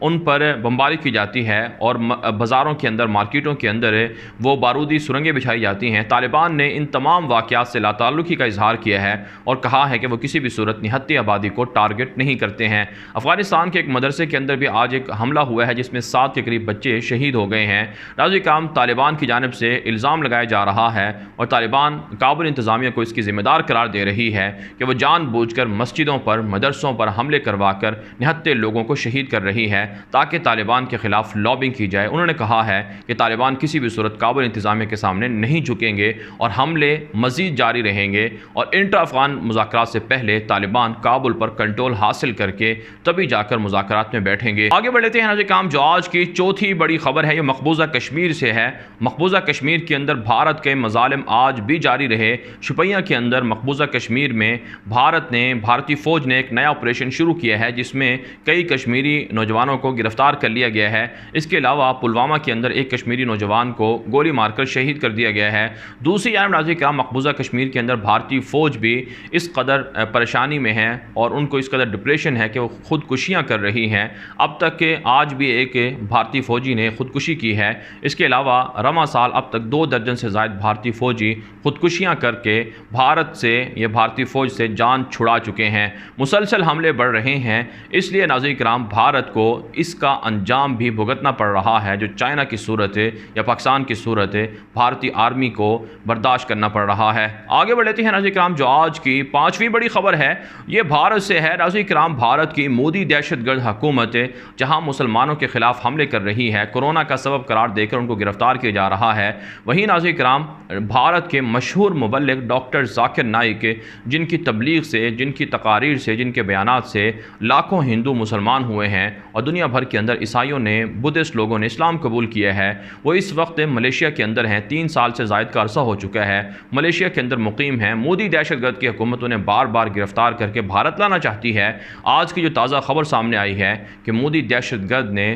ان پر بمباری کی جاتی ہے اور بازاروں کے اندر مارکیٹوں کے اندر وہ بارودی سرنگیں بچھائی جاتی ہیں۔ طالبان نے ان تمام واقعات سے لا تعلقی کا اظہار کیا ہے اور کہا ہے کہ وہ کسی بھی صورت نہتی آبادی کو ٹارگٹ نہیں کرتے ہیں۔ افغانستان کے ایک مدرسے کے اندر بھی آج ایک حملہ ہوا ہے جس میں 7 کے قریب بچے شہید ہو گئے ہیں۔ ناظرین کرام، طالبان کی جانب سے الزام لگایا جا رہا ہے اور طالبان کابل انتظامیہ کو اس کی ذمہ دار قرار دے رہی ہے کہ وہ جان بوجھ کر مسجدوں پر مدرسوں پر حملے کروا کر نہتے لوگوں کو شہید کر رہی ہے تاکہ طالبان کے خلاف لابنگ کی جائے۔ انہوں نے کہا ہے کہ طالبان کسی بھی صورت کابل انتظامیہ کے سامنے نہیں جھکیں گے اور حملے مزید جاری رہیں گے، اور انٹر افغان مذاکرات سے پہلے طالبان کابل پر کنٹرول حاصل کر کے تبھی جا کر مذاکرات میں بیٹھیں گے۔ آگے بڑھ لیتے ہیں ناظرین کرام، جو آج کی چوتھی بڑی خبر ہے یہ مقبوضہ کشمیر سے ہے۔ مقبوضہ کشمیر کے اندر بھارت کے مظالم آج بھی جاری رہے۔ شپیاں کے اندر مقبوضہ کشمیر میں بھارتی فوج نے ایک نیا آپریشن شروع کیا ہے جس میں کئی کشمیری نوجوانوں کو گرفتار کر لیا گیا ہے۔ اس کے علاوہ پلوامہ کے اندر ایک کشمیری نوجوان کو گولی مار کر شہید کر دیا گیا ہے۔ دوسری جانب ناظرین کرام، مقبوضہ کشمیر کے اندر بھارتی فوج بھی اس قدر پریشانی میں ہے اور ان کو اس قدر ڈپریشن ہے کہ وہ خودکشیاں کر رہی ہیں۔ اب تک کہ آج بھی ایک بھارتی فوجی نے خودکشی کی ہے۔ اس کے علاوہ رواں سال اب تک 2 درجن سے زائد بھارتی فوجی خودکشیاں کر کے بھارتی فوج سے جان چھڑا چکے ہیں۔ مسلسل حملے بڑھ رہے ہیں، اس لیے ناظرین کرام بھارت کو اس کا انجام بھی بھگتنا پڑ رہا ہے جو چائنا کی صورت ہے یا پاکستان کی صورت ہے، بھارتی آرمی کو برداشت کرنا پڑ رہا ہے۔ آگے بڑھ لیتے ہیں ناظرین کرام، جو آج کی 5ویں بڑی خبر ہے یہ بھارت سے ہے۔ ناظرین کرام، بھارت کی مودی دہشت گرد حکومت جہاں مسلمانوں کے خلاف حملے کر رہی ہے، کورونا کا سبب قرار دے کر ان کو گرفتار کیا جا رہا ہے، وہیں ناظرین کرام بھارت کے مشہور مبلغ ڈاکٹر ذاکر نائک جن کی تبلیغ سے، جن کی تقاریر سے، جن کے بیانات سے لاکھوں ہندو مسلمان ہوئے ہیں اور دنیا بھر کے اندر عیسائیوں نے، بدھسٹ لوگوں نے اسلام قبول کیا ہے، وہ اس وقت ملیشیا کے اندر ہیں۔ 3 سال سے زائد کا عرصہ ہو چکا ہے، ملیشیا کے اندر مقیم ہیں۔ مودی دہشت گرد کی حکومت انہیں بار بار گرفتار کر کے بھارت لانا چاہتی ہے۔ آج کی جو تازہ خبر سامنے آئی ہے کہ مودی دہشت گرد نے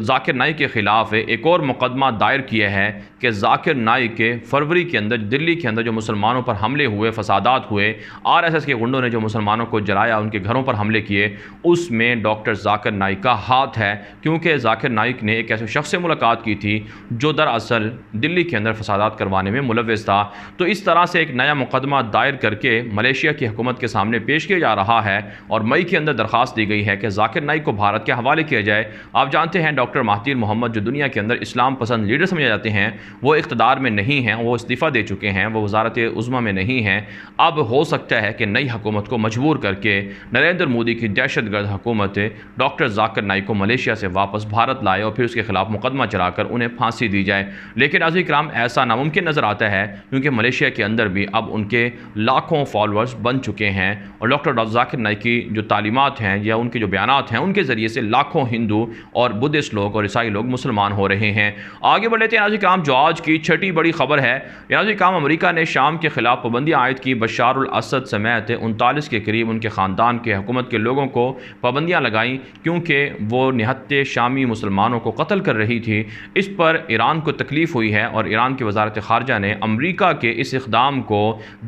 ذاکر نائک کے خلاف ایک اور مقدمہ دائر کیا ہے کہ ذاکر نائک کے فروری کے اندر دلی کے اندر جو مسلمانوں پر حملے ہوئے، فسادات ہوئے، RSS کے غنڈوں نے جو مسلمانوں کو جلایا، ان کے گھروں پر حملے کیے، اس میں ڈاکٹر ذاکر نائک کا ہاتھ ہے، کیونکہ ذاکر نائک نے ایک ایسے شخص سے ملاقات کی تھی جو دراصل دلی کے اندر فسادات کروانے میں ملوث تھا۔ تو اس طرح سے ایک نیا مقدمہ دائر کر کے ملیشیا کی حکومت کے سامنے پیش کیا جا رہا ہے اور مئی کے اندر درخواست دی گئی ہے کہ ذاکر نائک کو بھارت کے حوالے کیا جائے۔ آپ جانتے ہیں ڈاکٹر مہاتیر محمد جو دنیا کے اندر اسلام پسند لیڈر سمجھے جاتے ہیں، وہ اقتدار میں نہیں ہیں، وہ استعفیٰ دے چکے ہیں، وہ وزارت عظمیٰ میں نہیں ہیں۔ اب ہو سکتا ہے کہ نئی حکومت کو مجبور کر کے نریندر مودی کی دہشت گرد حکومت ڈاکٹر ذاکر نائک کو ملیشیا سے واپس بھارت لائے اور پھر اس کے خلاف مقدمہ چلا کر انہیں پھانسی دی جائے۔ لیکن ناظرین کرام ایسا ناممکن نظر آتا ہے کیونکہ ملیشیا کے اندر بھی اب ان کے لاکھوں فالورز بن چکے ہیں اور ڈاکٹر ذاکر نائک کی جو تعلیمات ہیں یا ان کے جو بیانات ہیں ان کے ذریعے سے لاکھوں ہندو اور بدھسٹ لوگ اور عیسائی لوگ مسلمان ہو رہے ہیں۔ آگے بڑھ لیتے ہیں ناظرین کرام، جو آج کی 6ٹھی بڑی خبر ہے۔ ناظرین کرام، امریکہ نے شام کے خلاف پابندیاں عائد کی۔ بشار الاسد سمیت 39 کے قریب ان کے خاندان کے حکومت کے لوگوں کو پابندیاں لگائیں کیونکہ وہ نہتے شامی مسلمانوں کو قتل کر رہی تھی۔ اس پر ایران کو تکلیف ہوئی ہے اور ایران کی وزارت خارجہ نے امریکہ کے اس اقدام کو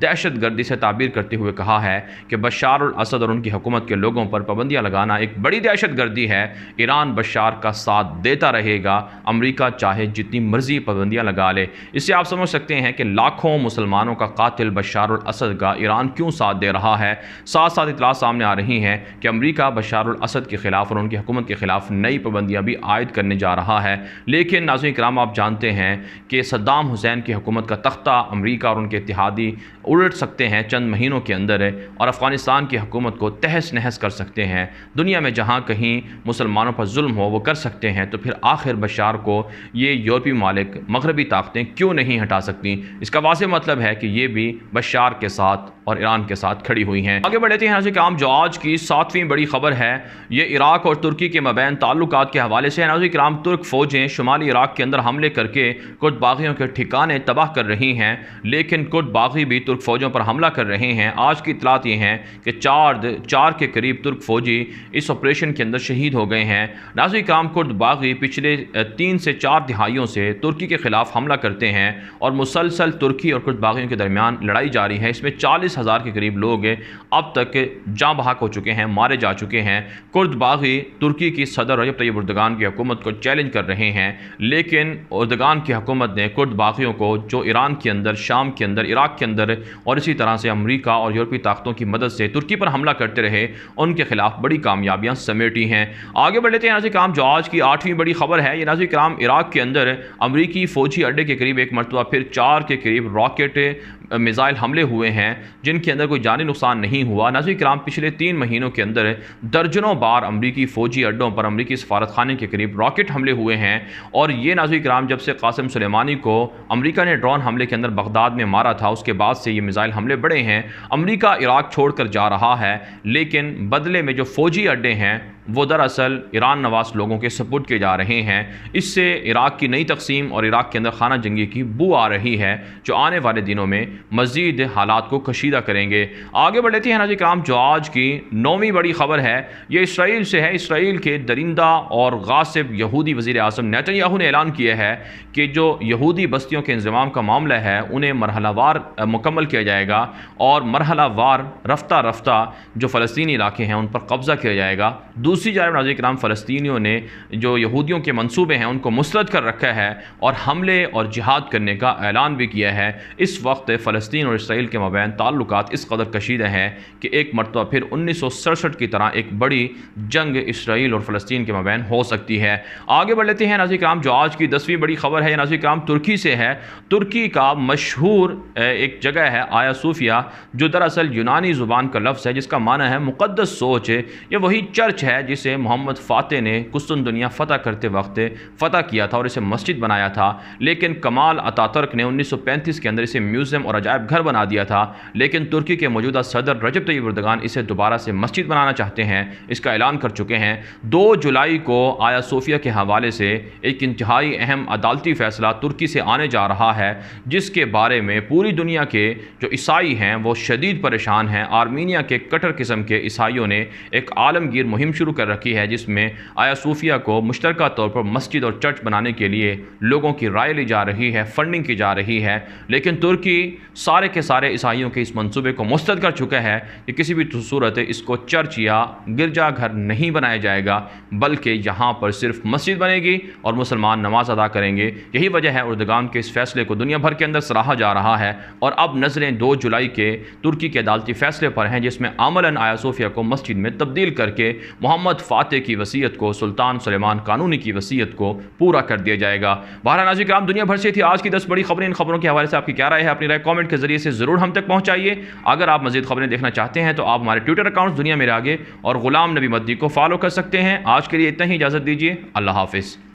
دہشت گردی سے تعبیر کرتے ہوئے کہا ہے کہ بشار الاسد اور ان کی حکومت کے لوگوں پر پابندیاں لگانا ایک بڑی دہشت گردی ہے۔ ایران بشار کا ساتھ دیتا رہے گا، امریکہ چاہے جتنی مرضی پابندیاں لگا لے۔ اس سے آپ سمجھ سکتے ہیں کہ لاکھوں مسلمانوں کا قاتل بشار الاسد کا ایران کیوں ساتھ دے رہا ہے۔ ساتھ ساتھ اطلاعات سامنے آ رہی ہیں کہ امریکہ بشار الاسد کے خلاف اور ان کی حکومت کے خلاف نئی پابندیاں بھی عائد کرنے جا رہا ہے۔ لیکن ناظرین کرام، آپ جانتے ہیں کہ صدام حسین کی حکومت کا تختہ امریکہ اور ان کے اتحادی الٹ سکتے ہیں چند مہینوں کے اندر اور افغانستان کی حکومت کو تہس نہس کر سکتے ہیں۔ دنیا میں جہاں کہیں مسلمانوں پر ظلم ہو وہ کر سکتے ہیں، تو پھر آخر بشار کو یہ یورپی ممالک، مغربی طاقتیں کیوں نہیں ہٹا سکتی؟ اس کا واضح مطلب ہے کہ یہ بھی بشار کے ساتھ اور ایران کے ساتھ کھڑی ہوئی ہیں۔ آگے بڑھتے ہیں ناظرین کرام، جو آج کی 7ویں بڑی خبر ہے یہ عراق اور ترکی کے مابین تعلقات کے حوالے سے ہے۔ ناظرین کرام، ترک فوجیں شمالی عراق کے اندر حملے کر کے کرد باغیوں کے ٹھکانے تباہ کر رہی ہیں، لیکن کرد باغی بھی ترک فوجوں پر حملہ کر رہے ہیں۔ آج کی اطلاعات یہ ہیں کہ 4 کے قریب ترک فوجی اس آپریشن کے اندر شہید ہو گئے ہیں۔ ناظرین کرام، کرد باغی پچھلے 3 سے 4 دہائیوں سے ترکی کے خلاف حملہ کرتے ہیں اور مسلسل ترکی اور کرد باغیوں کے درمیان لڑائی جاری ہے۔ اس میں 40 40,000 کے قریب لوگ اب تک جاں بحق ہو چکے ہیں، مارے جا چکے ہیں۔ کرد باغی ترکی کی صدر رجب طیب اردگان کی حکومت کو چیلنج کر رہے ہیں، لیکن اردگان کی حکومت نے کرد باغیوں کو جو ایران کے اندر، شام کے اندر، عراق کے اندر اور اسی طرح سے امریکہ اور یورپی طاقتوں کی مدد سے ترکی پر حملہ کرتے رہے، ان کے خلاف بڑی کامیابیاں سمیٹی ہیں۔ آگے بڑھ لیتے ہیں ناظرین کرام، جو آج کی 8ویں بڑی خبر ہے، یہ ناظرین کرام عراق کے اندر امریکی فوجی اڈے کے قریب ایک مرتبہ پھر 4 کے قریب راکٹ میزائل حملے ہوئے ہیں، جن کے اندر کوئی جانی نقصان نہیں ہوا۔ ناظرین کرام، پچھلے 3 مہینوں کے اندر درجنوں بار امریکی فوجی اڈوں پر، امریکی سفارت خانے کے قریب راکٹ حملے ہوئے ہیں، اور یہ ناظرین کرام جب سے قاسم سلیمانی کو امریکہ نے ڈرون حملے کے اندر بغداد میں مارا تھا، اس کے بعد سے یہ میزائل حملے بڑھے ہیں۔ امریکہ عراق چھوڑ کر جا رہا ہے، لیکن بدلے میں جو فوجی اڈے ہیں وہ دراصل ایران نواز لوگوں کے سپورٹ کیے جا رہے ہیں۔ اس سے عراق کی نئی تقسیم اور عراق کے اندر خانہ جنگی کی بو آ رہی ہے، جو آنے والے دنوں میں مزید حالات کو کشیدہ کریں گے۔ آگے بڑھ لیتے ہیں ناظرین کرام، جو آج کی 9ویں بڑی خبر ہے، یہ اسرائیل سے ہے۔ اسرائیل کے درندہ اور غاصب یہودی وزیر اعظم نیتن یاہو نے اعلان کیا ہے کہ جو یہودی بستیوں کے انضمام کا معاملہ ہے انہیں مرحلہ وار مکمل کیا جائے گا، اور مرحلہ وار رفتہ رفتہ جو فلسطینی علاقے ہیں ان پر قبضہ کیا جائے گا۔ دوسری جانب ناظرین کرام، فلسطینیوں نے جو یہودیوں کے منصوبے ہیں ان کو مسترد کر رکھا ہے اور حملے اور جہاد کرنے کا اعلان بھی کیا ہے۔ اس وقت فلسطین اور اسرائیل کے مابین تعلقات اس قدر کشیدہ ہیں کہ ایک مرتبہ پھر 1967 کی طرح ایک بڑی جنگ اسرائیل اور فلسطین کے مابین ہو سکتی ہے۔ آگے بڑھ لیتے ہیں ناظرین کرام، جو آج کی 10ویں بڑی خبر ہے، یہ ناظرین کرام ترکی سے ہے۔ ترکی کا مشہور ایک جگہ ہے آیا صوفیہ، جو دراصل یونانی زبان کا لفظ ہے جس کا معنی ہے مقدس سوچ۔ یہ وہی چرچ ہے جسے محمد فاتح نے قسطنطنیہ فتح کرتے وقت فتح کیا تھا اور اسے مسجد بنایا تھا، لیکن کمال اتاترک نے 1935 کے اندر اسے میوزیم اور عجائب گھر بنا دیا تھا۔ لیکن ترکی کے موجودہ صدر رجب طیب اردگان اسے دوبارہ سے مسجد بنانا چاہتے ہیں، اس کا اعلان کر چکے ہیں۔ 2 جولائی کو آیا صوفیہ کے حوالے سے ایک انتہائی اہم عدالتی فیصلہ ترکی سے آنے جا رہا ہے، جس کے بارے میں پوری دنیا کے جو عیسائی ہیں وہ شدید پریشان ہیں۔ آرمینیا کے کٹر قسم کے عیسائیوں نے ایک عالمگیر مہم شروع کر رکھی ہے، جس میں آیا صوفیہ کو مشترکہ طور پر مسجد اور چرچ بنانے کے لیے لوگوں کی رائے لی جا رہی ہے، فنڈنگ کی جا رہی ہے، لیکن ترکی سارے کے سارے عیسائیوں کے اس منصوبے کو مسترد کر چکا ہے کہ کسی بھی صورت اس کو چرچ یا گرجا گھر نہیں بنایا جائے گا، بلکہ یہاں پر صرف مسجد بنے گی اور مسلمان نماز ادا کریں گے۔ یہی وجہ ہے اردگان کے اس فیصلے کو دنیا بھر کے اندر سراہا جا رہا ہے، اور اب نظریں 2 جولائی کے ترکی کے عدالتی فیصلے پر ہیں، جس میں عملاً آیا صوفیہ کو مسجد میں تبدیل کر کے محمد فاتح کی وصیت کو، سلطان سلیمان قانونی کی وصیت کو پورا کر دیا جائے گا۔ بہرحال ناظرین کرام، دنیا بھر سے تھی آج کی 10 بڑی خبریں۔ ان خبروں کے حوالے سے آپ کی کیا رائے ہے؟ اپنی رائے کامنٹ کے ذریعے سے ضرور ہم تک پہنچائیے۔ اگر آپ مزید خبریں دیکھنا چاہتے ہیں تو آپ ہمارے ٹویٹر اکاؤنٹ دنیا میرے آگے اور غلام نبی مدنی کو فالو کر سکتے ہیں۔ آج کے لیے اتنا ہی، اجازت دیجیے، اللہ حافظ۔